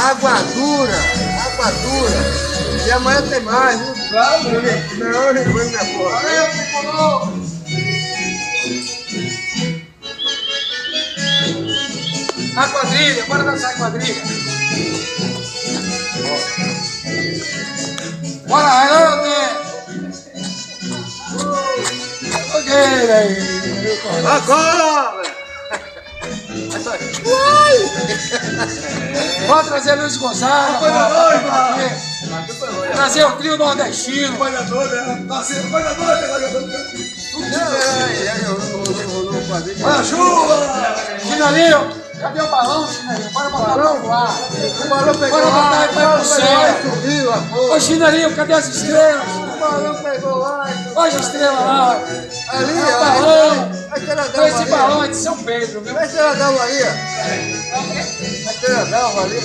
Água dura, água dura. E amanhã tem mais, viu? Claro, não, não foi minha porra. Valeu, tricolor! A quadrilha, bora dançar a quadrilha. Bora, Raimundo! Ok, aí. Agora! Pode trazer Luiz Gonzaga. Trazer o trio nordestino. Olha a chuva! Chinalinho, cadê o balão, Chinalinho? Bora botar no ar. O balão pegou. Bora botar ele para o céu. Ô, Chinalinho, cadê as estrelas? O balão pegou lá. Olha as estrelas lá. Ali, ó. Balão. Com esse balão é de São Pedro, viu? A estrela d'alva ali, ó. A estrela d'alva ali.